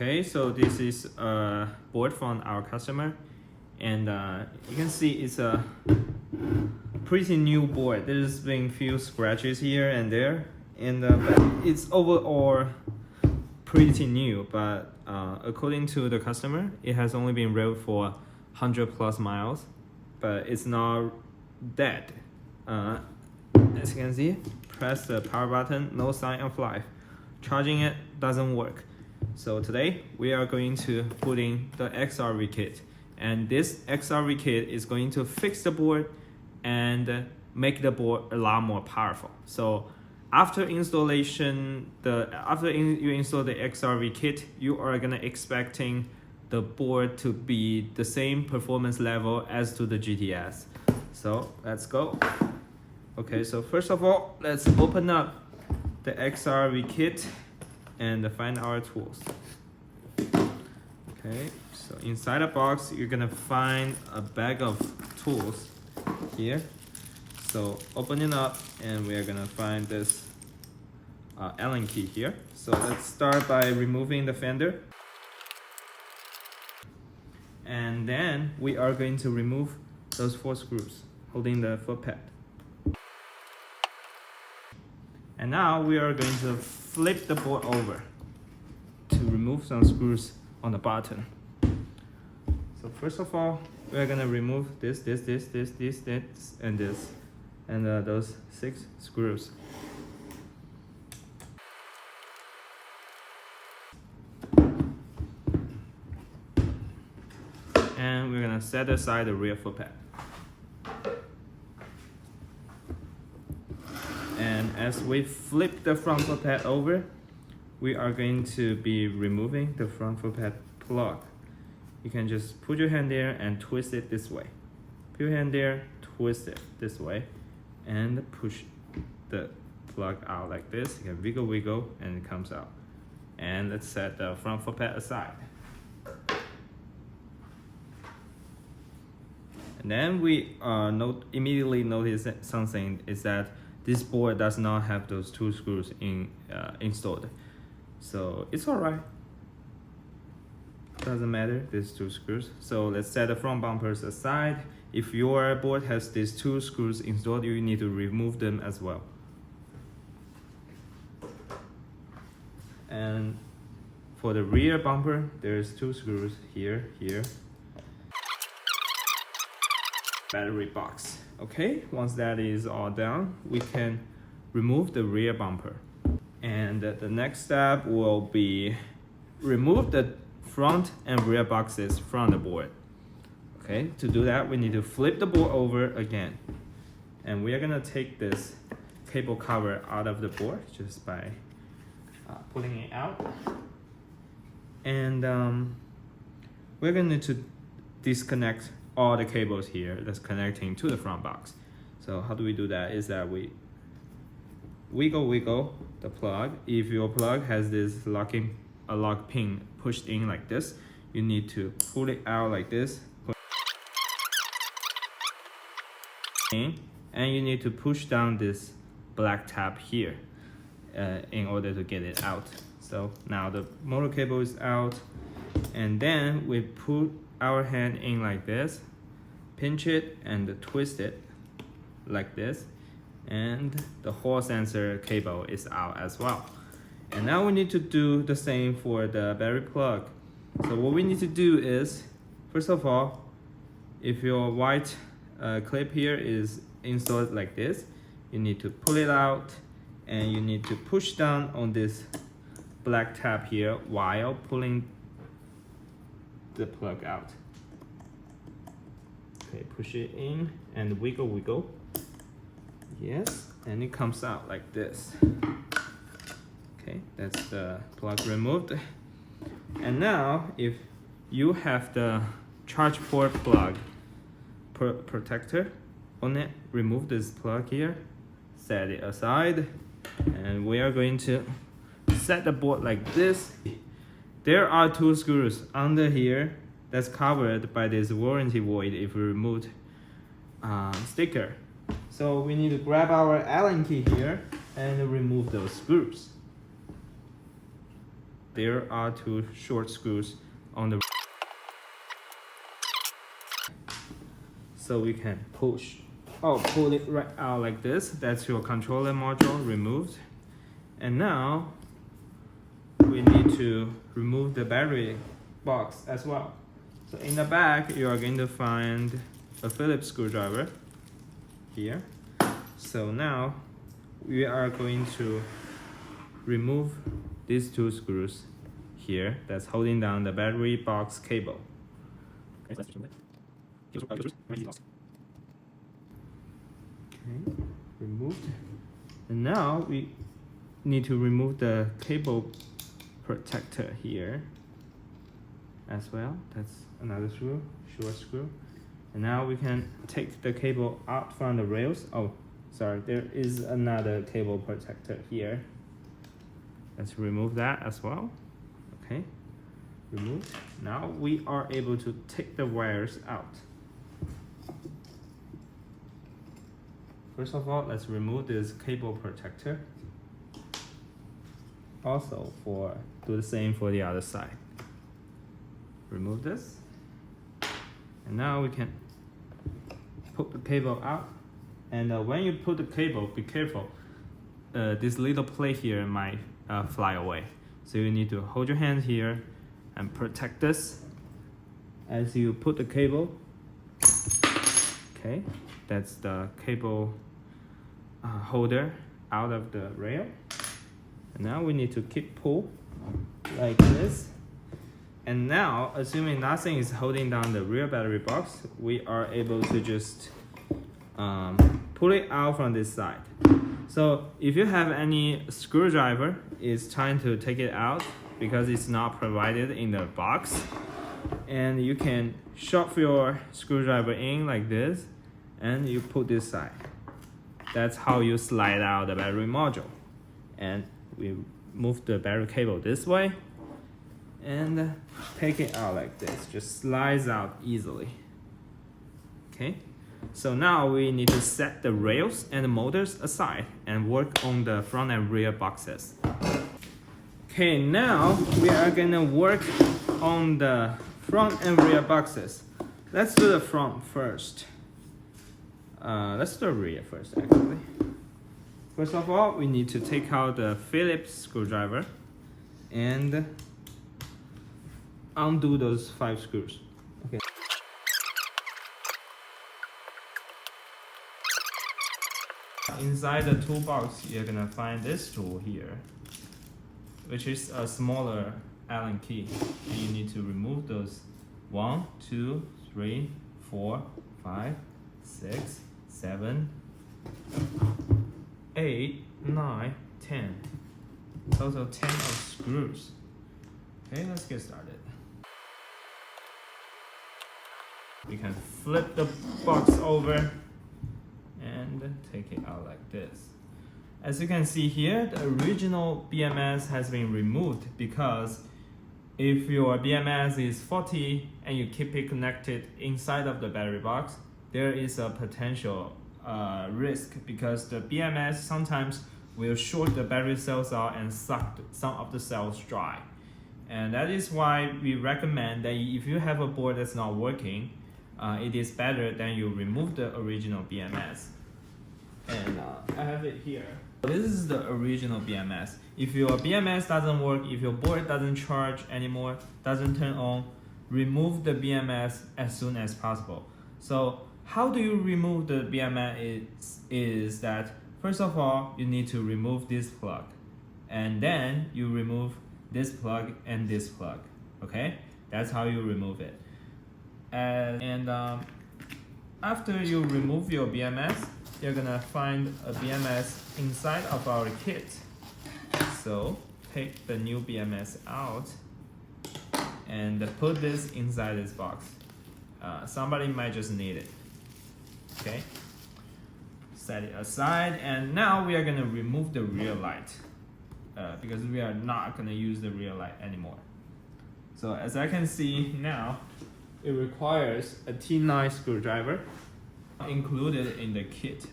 Okay, so this is a board from our customer, and you can see it's a pretty new board. There's been few scratches here and there, and but it's overall pretty new. But according to the customer, it has only been rode for 100+ miles, but it's not dead. As you can see, press the power button, no sign of life. Charging it doesn't work. So today we are going to put in the XRV kit, and this XRV kit is going to fix the board and make the board a lot more powerful. So after installation, you install the XRV kit, you are gonna expecting the board to be the same performance level as to the GTS. So let's go. Okay, so first of all, let's open up the XRV kit and find our tools. Okay, so inside the box, you're gonna find a bag of tools here. So open it up, and we are gonna find this Allen key here. So let's start by removing the fender. And then we are going to remove those 4 screws holding the foot pad. And now we are going to flip the board over to remove some screws on the bottom. So first of all, we are gonna remove this, and this, and those 6 screws. And we're gonna set aside the rear foot pad. And as we flip the front foot pad over, we are going to be removing the front foot pad plug. You can just put your hand there and twist it this way. Put your hand there, twist it this way, and push the plug out like this. You can wiggle, and it comes out. And let's set the front foot pad aside. And then we immediately notice something is that this board does not have those 2 screws installed. So it's alright. Doesn't matter, these 2 screws. So let's set the front bumpers aside. If your board has these 2 screws installed, you need to remove them as well. And for the rear bumper, there's 2 screws here. Battery box. Okay, once that is all done, we can remove the rear bumper. And the next step will be remove the front and rear boxes from the board. Okay, to do that, we need to flip the board over again. And we are gonna take this cable cover out of the board just by pulling it out. And we're gonna need to disconnect all the cables here that's connecting to the front box. So how do we do that? Is that we wiggle the plug. If your plug has this lock pin pushed in like this, you need to pull it out like this, and you need to push down this black tab here in order to get it out. So now the motor cable is out, and then we put our hand in like this, pinch it and twist it like this, and the Hall sensor cable is out as well. And now we need to do the same for the battery plug. So what we need to do is, first of all, if your white clip here is installed like this, you need to pull it out, and you need to push down on this black tab here while pulling the plug out. Okay, push it in and wiggle. Yes, and it comes out like this. Okay, that's the plug removed. And now, if you have the charge port plug protector on it, remove this plug here, set it aside, and we are going to set the board like this. There are 2 screws under here that's covered by this warranty void if we removed sticker. So we need to grab our Allen key here and remove those screws. there are 2 short screws on the. So we can pull it right out like this. That's your controller module removed. And now we need to remove the battery box as well. So in the back, you are going to find a Phillips screwdriver here. So now we are going to remove these 2 screws here that's holding down the battery box cable. Okay, removed. And now we need to remove the cable protector here as well. That's another screw, short screw. And now we can take the cable out from the rails. Oh, sorry, there is another cable protector here. Let's remove that as well. Okay, removed. Now we are able to take the wires out. First of all, let's remove this cable protector. Also, do the same for the other side. Remove this. And now we can put the cable out. And when you put the cable, be careful. This little plate here might fly away. So you need to hold your hand here and protect this as you put the cable. Okay, that's the cable holder out of the rail. And now we need to keep pull like this. And now, assuming nothing is holding down the rear battery box, we are able to just pull it out from this side. So if you have any screwdriver, it's time to take it out because it's not provided in the box. And you can shove your screwdriver in like this, and you put this side. That's how you slide out the battery module. And we move the battery cable this way and take it out like this. Just slides out easily. Okay, so now we need to set the rails and the motors aside and work on the front and rear boxes. Okay, now we are gonna work on the front and rear boxes. Let's do the front first. Let's do the rear first, actually. First of all, we need to take out the Phillips screwdriver and undo those 5 screws. Okay. Inside the toolbox, you're gonna find this tool here, which is a smaller Allen key. And you need to remove those 1, 2, 3, 4, 5, 6, 7, 8, 9, 10. Total 10 of screws. Okay, let's get started. We can flip the box over and take it out like this. As you can see here, the original BMS has been removed because if your BMS is faulty and you keep it connected inside of the battery box, there is a potential risk because the BMS sometimes will short the battery cells out and suck some of the cells dry. And that is why we recommend that if you have a board that's not working, it is better than you remove the original BMS. And I have it here. This is the original BMS. If your BMS doesn't work, if your board doesn't charge anymore, doesn't turn on, remove the BMS as soon as possible. So how do you remove the BMS is that first of all, you need to remove this plug. And then you remove this plug and this plug. Okay? That's how you remove it. After you remove your BMS, you're gonna find a BMS inside of our kit. So take the new BMS out and put this inside this box. Somebody might just need it. Okay, set it aside, and now we are gonna remove the rear light because we are not gonna use the rear light anymore. So as I can see now, it requires a T9 screwdriver included in the kit.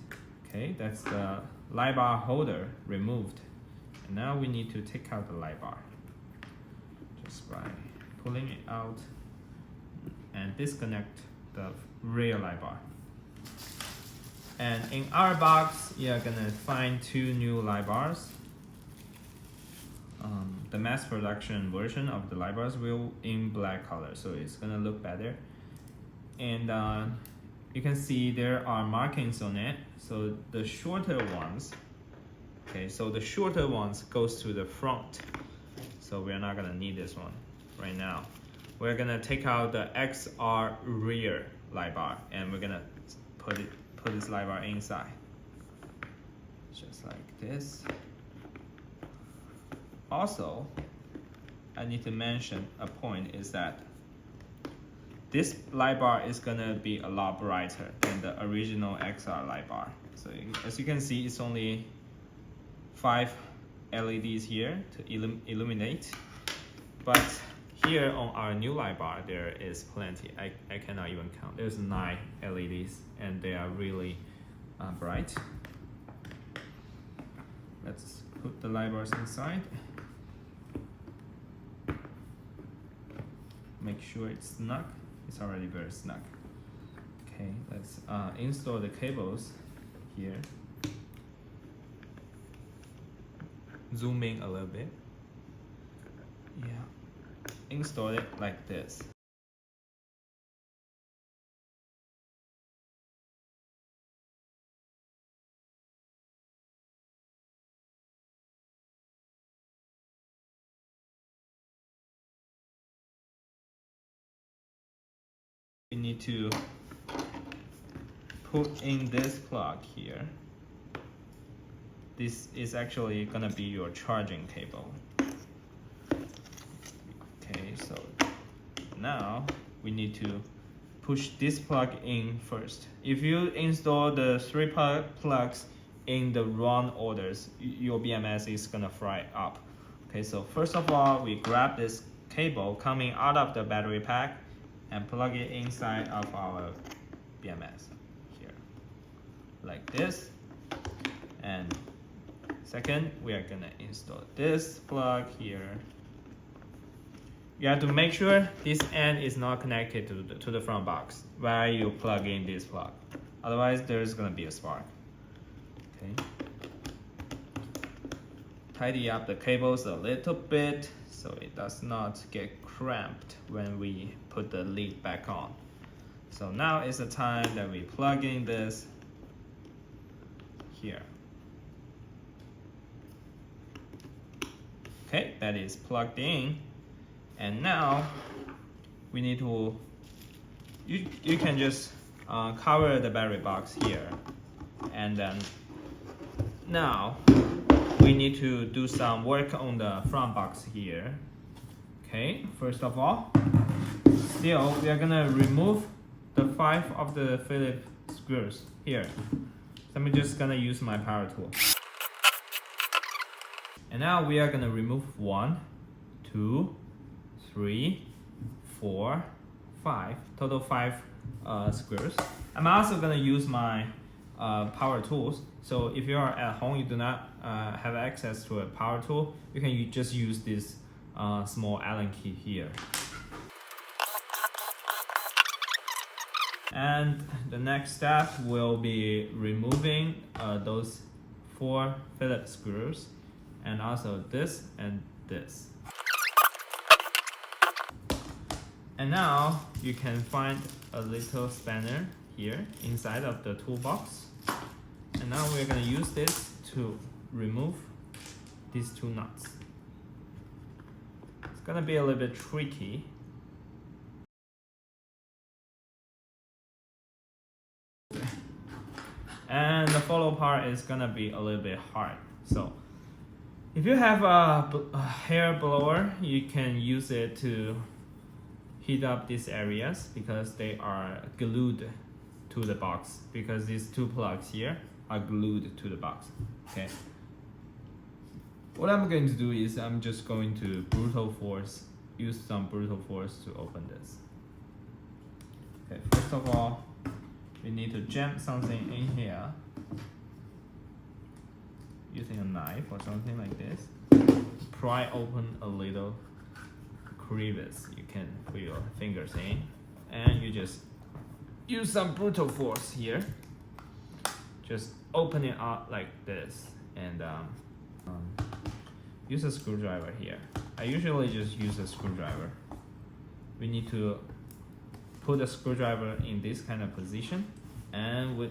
Okay, that's the light bar holder removed. And now we need to take out the light bar. just by pulling it out and disconnect the rear light bar. And in our box, you're gonna find two new light bars. The mass production version of the light bars will in black color, so it's gonna look better. And you can see there are markings on it. So the shorter ones, okay, so the shorter ones goes to the front. So we're not gonna need this one right now. We're gonna take out the XR rear light bar and we're gonna put this light bar inside, just like this. Also, I need to mention a point is that this light bar is gonna be a lot brighter than the original XR light bar. So as you can see, it's only 5 LEDs here to illuminate, but here on our new light bar there is plenty. I cannot even count. There's 9 LEDs and they are really bright. Let's put the light bars inside. Make sure it's snug. It's already very snug. Okay, let's install the cables here. Zoom in a little bit. Yeah, install it like this. We need to put in this plug here. This is actually gonna be your charging cable. Okay, so now we need to push this plug in first. If you install the 3 plugs in the wrong orders, your BMS is gonna fry up. Okay, so first of all, we grab this cable coming out of the battery pack and plug it inside of our BMS here, like this. And second, we are gonna install this plug here. You have to make sure this end is not connected to the front box while you plug in this plug. Otherwise, there's gonna be a spark. Okay. Tidy up the cables a little bit so it does not get cramped when we put the lid back on. So now is the time that we plug in this here. Okay, that is plugged in. And now we need to, you can just cover the battery box here. And then now we need to do some work on the front box here. Okay, first of all, still we are gonna remove the 5 of the Phillips screws here. So I'm just gonna use my power tool. And now we are gonna remove 1, 2, 3, 4, 5, total 5 screws. I'm also gonna use my power tools. So if you are at home, you do not have access to a power tool, you can just use this small Allen key here. And the next step will be removing those 4 Phillips screws, and also this and this. And now you can find a little spanner here inside of the toolbox. And now we're gonna use this to remove these 2 nuts. It's gonna be a little bit tricky. And the follow part is gonna be a little bit hard. So if you have a hair blower, you can use it to heat up these areas because they are glued to the box, because these 2 plugs here are glued to the box. Okay. What I'm going to do is I'm just going to use some brutal force to open this. Okay, first of all, we need to jam something in here using a knife or something like this. Pry open a little crevice you can put your fingers in, and you just use some brutal force here. Just open it up like this, and use a screwdriver here. I usually just use a screwdriver. We need to put the screwdriver in this kind of position, and we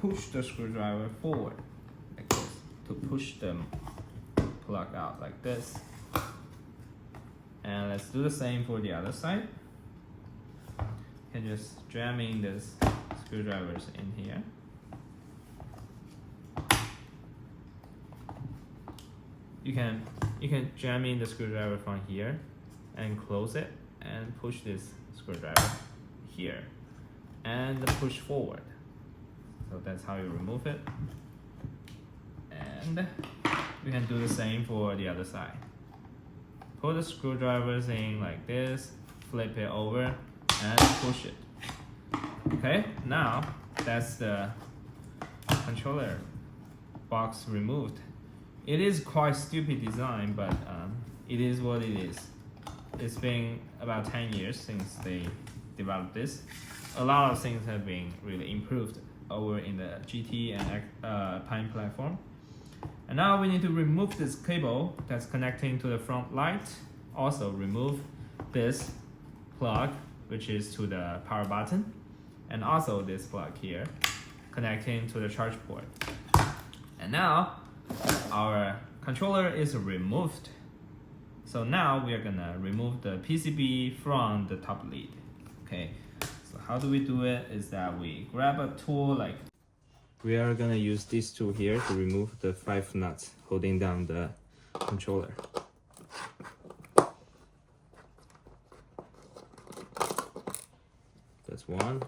push the screwdriver forward like this to push the plug out like this. And let's do the same for the other side. You can just jam in this screwdrivers in here. You can jam in the screwdriver from here and close it and push this screwdriver here and push forward. So that's how you remove it. And you can do the same for the other side. Put the screwdrivers in like this, flip it over, and push it. Okay, now that's the controller box removed. It is quite stupid design, but it is what it is. It's been about 10 years since they developed this. A lot of things have been really improved over in the GT and Pine platform. And now we need to remove this cable that's connecting to the front light. Also remove this plug, which is to the power button. And also this plug here, connecting to the charge port. And now, our controller is removed. So now we are gonna remove the PCB from the top lead. Okay, so how do we do it is that we grab a tool like, we are gonna use this tool here to remove the 5 nuts holding down the controller. That's one.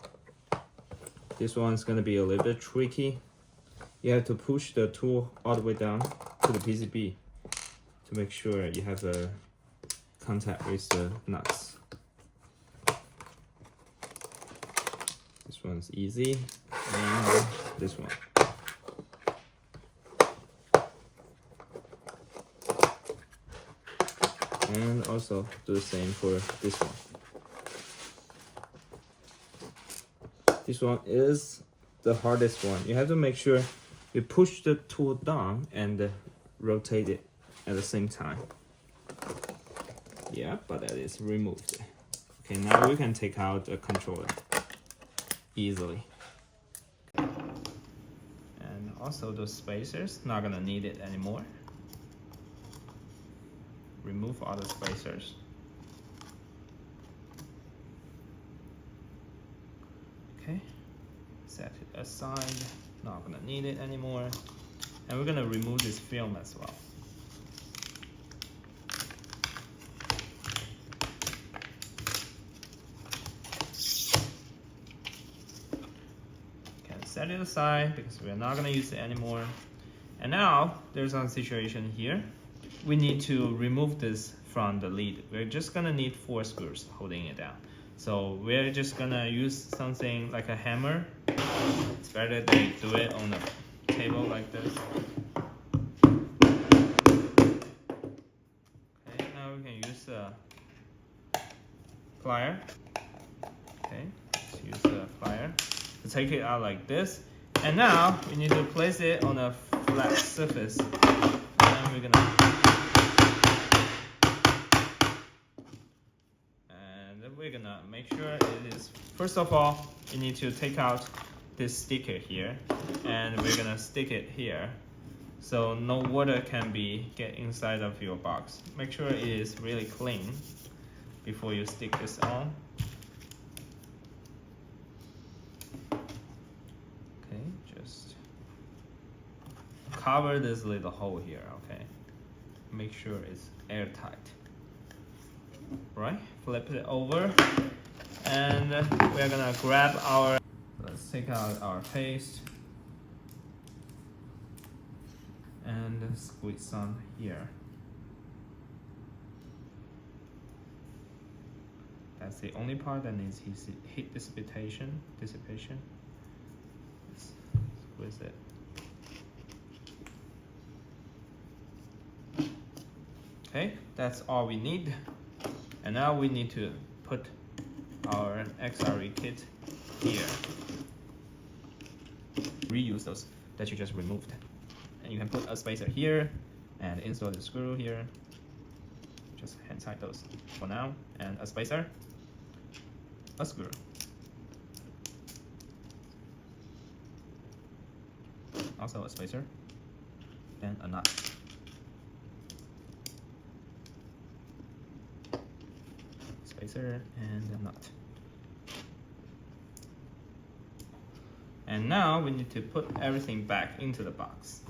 This one's gonna be a little bit tricky. You have to push the tool all the way down to the PCB to make sure you have a contact with the nuts. This one's easy, and this one. And also do the same for this one. This one is the hardest one. You have to make sure you push the tool down and rotate it at the same time. Yeah, but that is removed. Okay, now we can take out the controller easily. And also those spacers, not gonna need it anymore. Remove all the spacers. Okay, set it aside, not gonna need it anymore. And we're gonna remove this film as well. Can set it aside because we're not gonna use it anymore. And now there's a situation here. We need to remove this from the lead. We're just gonna need 4 screws holding it down. So we're just gonna use something like a hammer. It's better they do it on a table like this. Okay, now we can use a plier. Okay, let's use a plier to take it out like this. And now we need to place it on a flat surface. And we're gonna make sure it is, first of all, you need to take out this sticker here, and we're gonna stick it here so no water can get inside of your box. Make sure it is really clean before you stick this on. Okay, just cover this little hole here, okay? Make sure it's airtight. Right, flip it over, and we're gonna grab our, let's take out our paste and squeeze some here. That's the only part that needs heat dissipation. Let's squeeze it. Okay, that's all we need. And now we need to put our XRV kit here. Reuse those that you just removed. And you can put a spacer here and install the screw here. Just hand tight those for now. And a spacer, a screw. Also a spacer and a nut. Spacer and a nut. And now we need to put everything back into the box.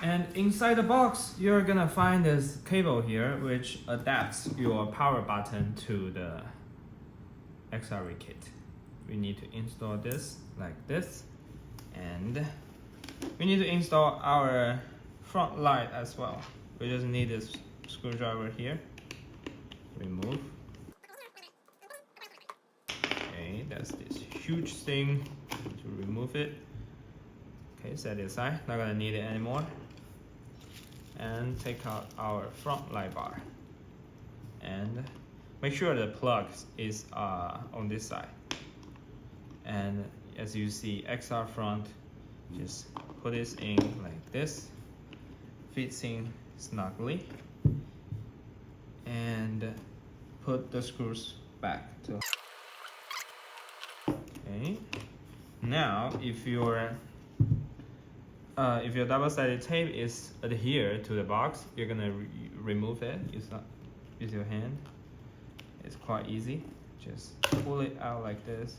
And inside the box, you're gonna find this cable here, which adapts your power button to the XRV kit. We need to install this like this, and we need to install our front light as well. We just need this screwdriver here. Remove. Okay, that's this huge thing to remove it. Okay, set it aside. Not gonna need it anymore. And take out our front light bar. And make sure the plug is on this side. And as you see, XR front, just put this in like this. Fits in snugly. And put the screws back to. Okay. Now, if your double-sided tape is adhered to the box, you're gonna remove it. Use your hand. It's quite easy. Just pull it out like this,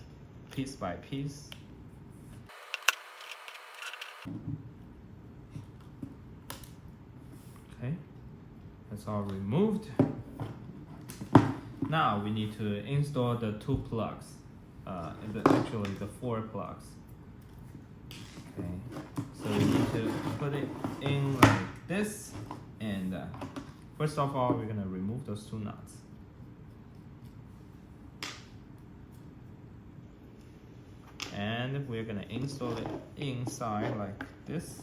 piece by piece. Okay, that's all removed. Now we need to install the 2 plugs. Actually the 4 plugs. Okay, so we need to put it in like this, and first of all, we're gonna remove those 2 nuts. And we're gonna install it inside like this.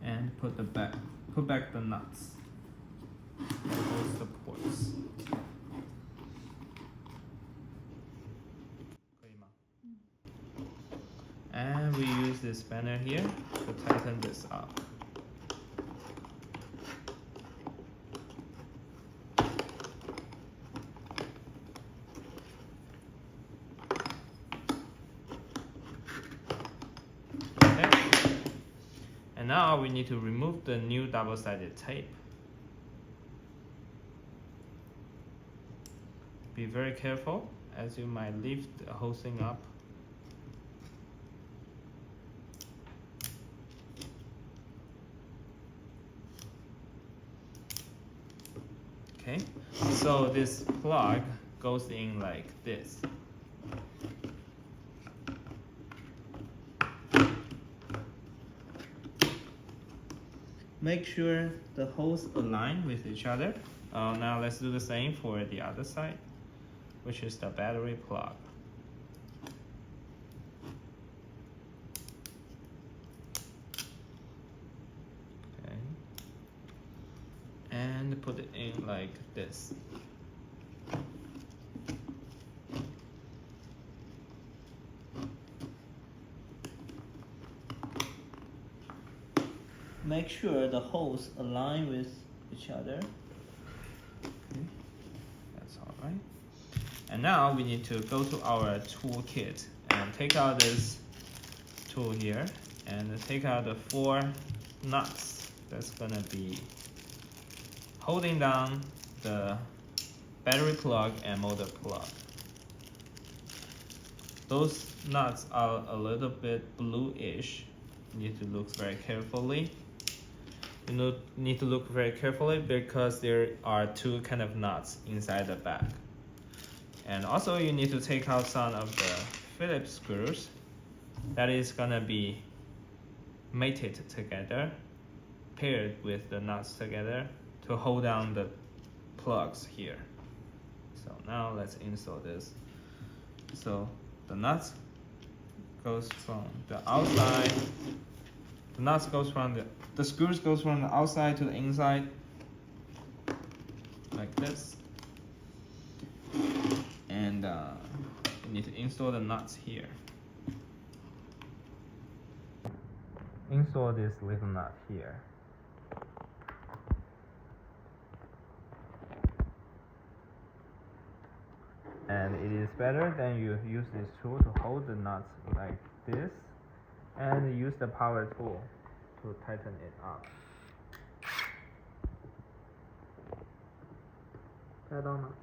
And put back the nuts. Close the ports. And we use this spanner here to tighten this up. Okay. And now we need to remove the new double-sided tape. Be very careful, as you might lift the whole thing up. Okay, so this plug goes in like this. Make sure the holes align with each other. Now let's do the same for the other side, which is the battery plug. Okay. And put it in like this. Make sure the holes align with each other. Okay. That's all right. And now we need to go to our tool kit and take out this tool here and take out the 4 nuts that's gonna be holding down the battery plug and motor plug. Those nuts are a little bit bluish. You need to look very carefully. You need to look very carefully because there are 2 kind of nuts inside the bag. And also you need to take out some of the Phillips screws that is gonna be mated together, paired with the nuts together to hold down the plugs here. So now let's install this. So the nuts goes from the outside. The nuts goes from the screws goes from the outside to the inside, like this. And you need to install the nuts here. Install this little nut here. And it is better than you use this tool to hold the nuts like this, and use the power tool to tighten it up. I don't know.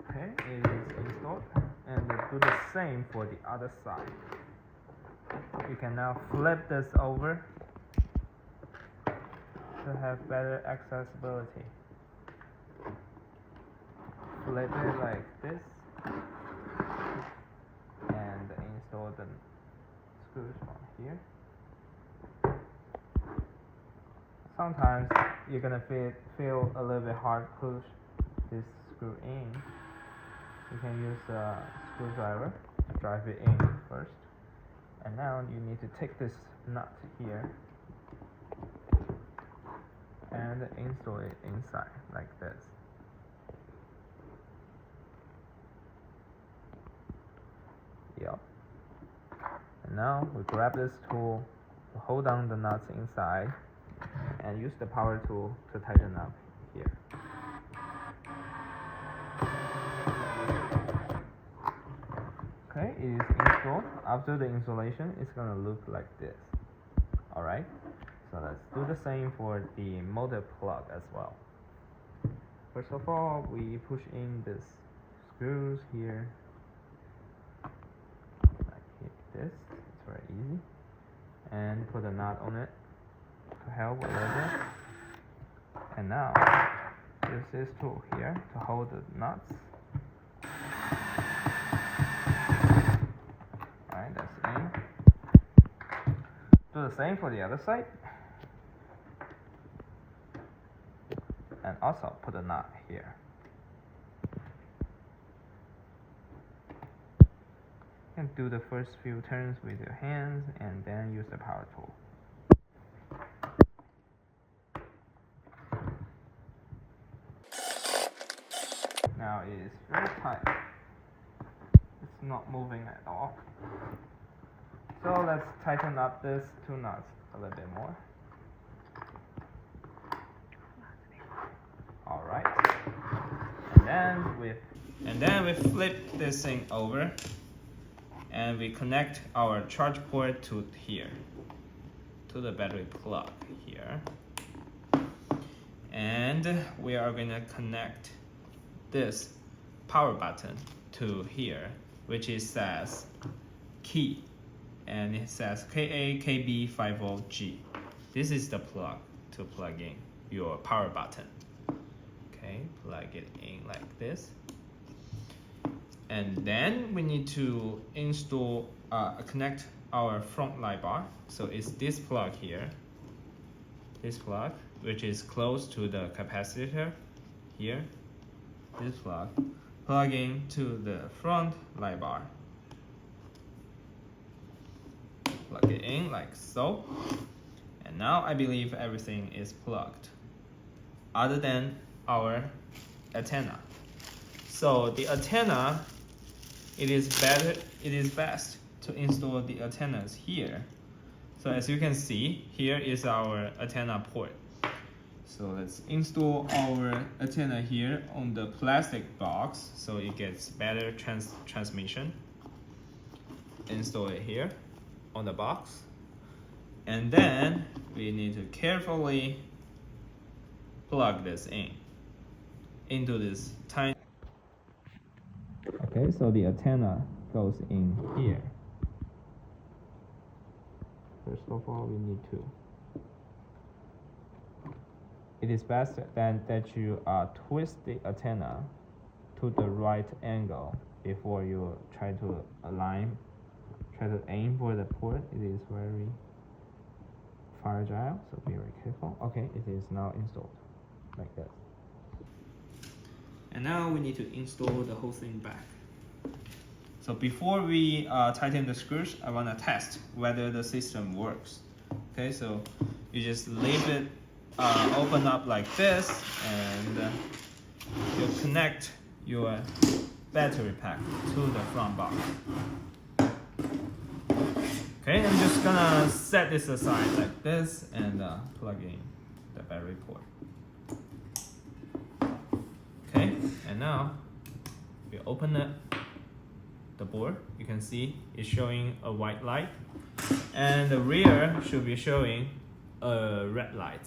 Okay, it is installed, and do the same for the other side. You can now flip this over to have better accessibility. Flip it like this, and install the screws from here. Sometimes you're gonna feel a little bit hard to push this screw in. You can use a screwdriver to drive it in first. And now you need to take this nut here and install it inside like this. Yep. And now we grab this tool to hold down the nuts inside and use the power tool to tighten up here. Okay, it is installed. After the installation, it's gonna look like this. Alright, so let's do the same for the motor plug as well. First of all, we push in this screws here, like this. It's very easy, and put a nut on it to help a little bit. And now use this tool here to hold the nuts. Alright, that's in. Do the same for the other side. And also put a nut here. You can do the first few turns with your hands and then use the power tool. Now it is very tight. It's not moving at all. So let's tighten up this two nuts a little bit more. Alright. And then we flip this thing over and we connect our charge port to here, to the battery plug here. And we are gonna connect this power button to here, which is says key, and it says KA-KB5V-G. This is the plug to plug in your power button. Okay, plug it in like this. And then we need to install, connect our front light bar. So it's this plug here, this plug, which is close to the capacitor here. This plug in to the front light bar. Plug it in like so. And now I believe everything is plugged, other than our antenna. So the antenna, it is best to install the antennas here. So as you can see, here is our antenna port. So let's install our antenna here on the plastic box so it gets better transmission. Install it here on the box. And then we need to carefully plug this into this tiny. Okay, so the antenna goes in here. First of all, we need to. It is best that you twist the antenna to the right angle before you try to aim for the port. It is very fragile, so be very careful. Okay, it is now installed like this. And now we need to install the whole thing back. So before we tighten the screws, I want to test whether the system works. Okay, so you just leave it open up like this, and you connect your battery pack to the front box. Okay, I'm just gonna set this aside like this and plug in the battery port. Okay, and now we open the board. You can see it's showing a white light, and the rear should be showing a red light.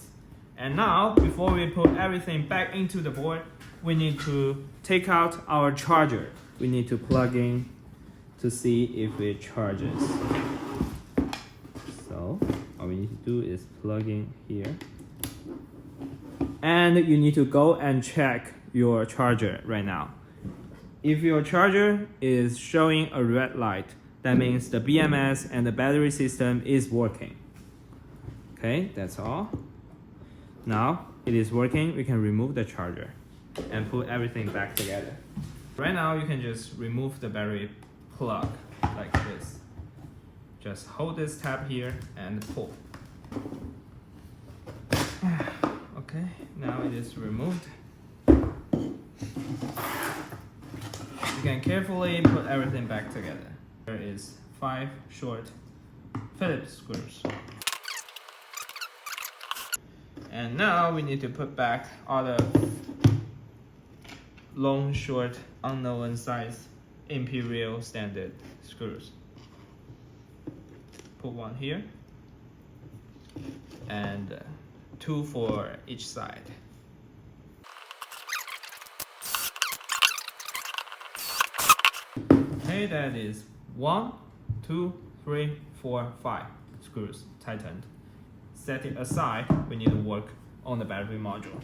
And now, before we put everything back into the board, we need to take out our charger. We need to plug in to see if it charges. So all we need to do is plug in here. And you need to go and check your charger right now. If your charger is showing a red light, that means the BMS and the battery system is working. Okay, that's all. Now it is working, we can remove the charger and put everything back together. Right now you can just remove the battery plug like this. Just hold this tab here and pull. Okay, now it is removed. You can carefully put everything back together. There is 5 short Phillips screws. And now we need to put back all the long, short, unknown size imperial standard screws. Put one here and 2 for each side. Okay, that is 1, 2, 3, 4, 5 screws tightened. Set it aside, we need to work on the battery module.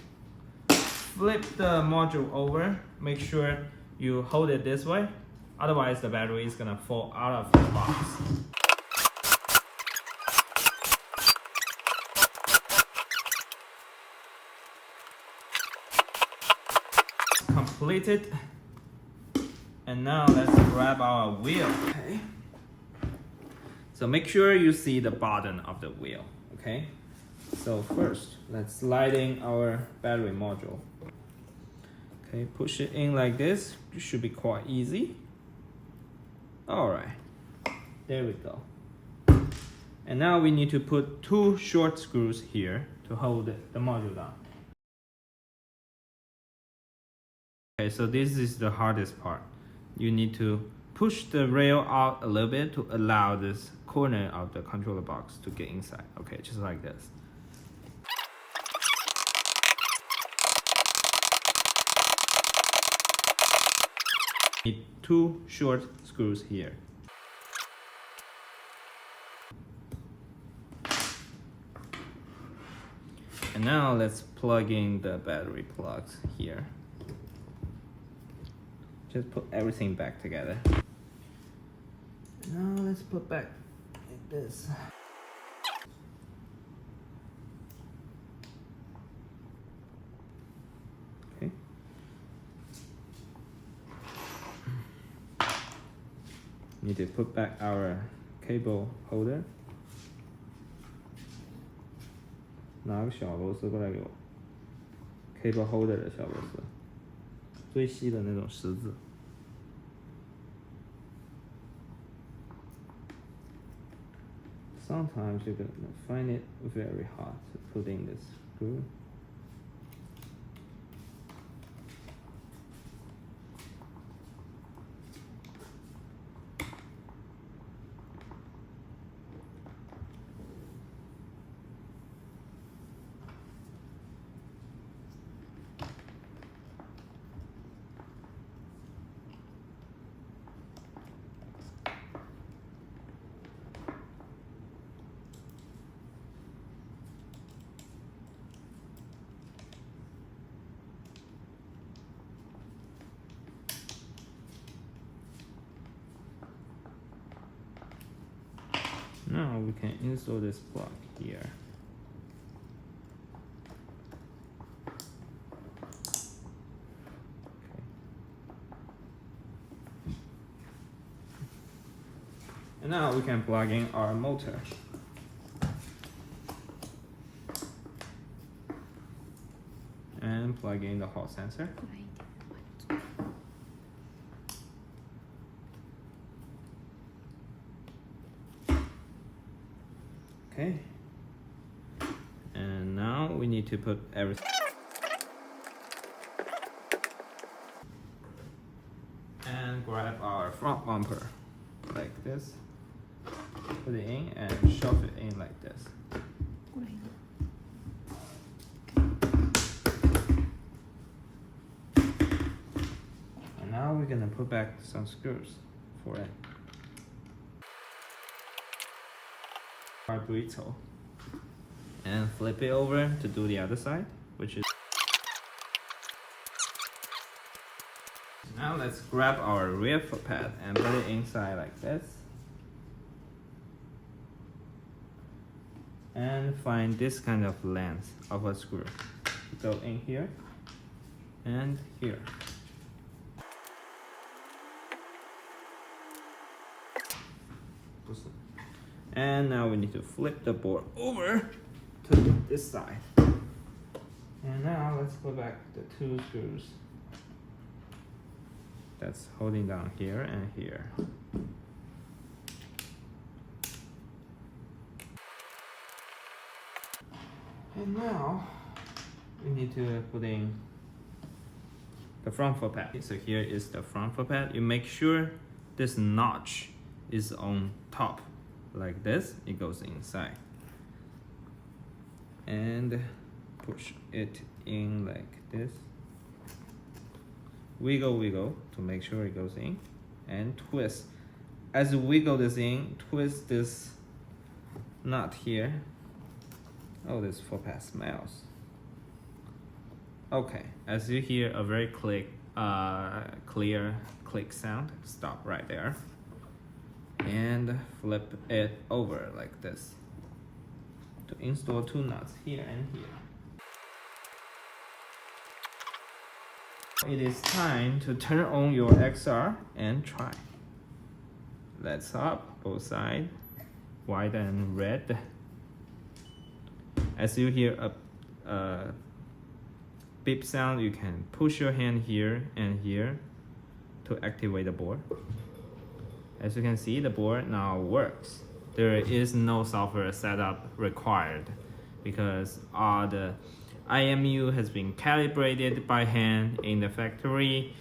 Flip the module over, make sure you hold it this way, otherwise the battery is gonna fall out of the box. Completed. And now let's grab our wheel. Okay. So make sure you see the bottom of the wheel. Okay. So first, let's slide in our battery module. Okay, push it in like this. It should be quite easy. All right. There we go. And now we need to put 2 short screws here to hold the module down. Okay, so this is the hardest part. You need to push the rail out a little bit to allow this corner of the controller box to get inside. Okay, just like this. Need 2 short screws here. And now let's plug in the battery plugs here. Just put everything back together. Now let's put back like this. Okay. Need to put back our cable holder. 拿个小螺丝过来给我 ，cable holder 的小螺丝，最细的那种十字。Sometimes you're gonna find it very hard to put in this screw. Now we can install this plug here. Okay. And now we can plug in our motor. And plug in the hall sensor. Okay. And now we need to put everything. And grab our front bumper like this. Put it in and shove it in like this. And now we're gonna put back some screws for it. Our brittle. And flip it over to do the other side, which is. Now let's grab our rear foot pad and put it inside like this. And find this kind of length of a screw. Go in here and here. And now we need to flip the board over to this side. And now let's put back the two screws that's holding down here and here. And now we need to put in the front foot pad. So here is the front foot pad. You make sure this notch is on top like this. It goes inside. And push it in like this. Wiggle, wiggle to make sure it goes in. And twist. As you wiggle this in, twist this nut here. Oh, this foot pad smells. Okay, as you hear a very clear click sound, stop right there. And flip it over like this to install two nuts here and here. It is time to turn on your XR and try. Let's up both sides, white and red. As you hear a beep sound, you can push your hand here and here to activate the board. As you can see, the board now works. There is no software setup required because all the IMU has been calibrated by hand in the factory,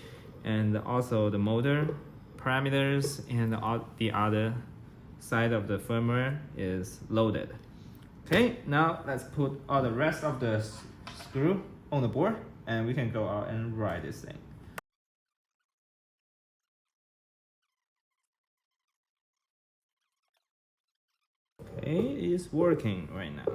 and also the motor parameters and all the other side of the firmware is loaded. Okay, now let's put all the rest of the screw on the board and we can go out and ride this thing. Okay, it is working right now.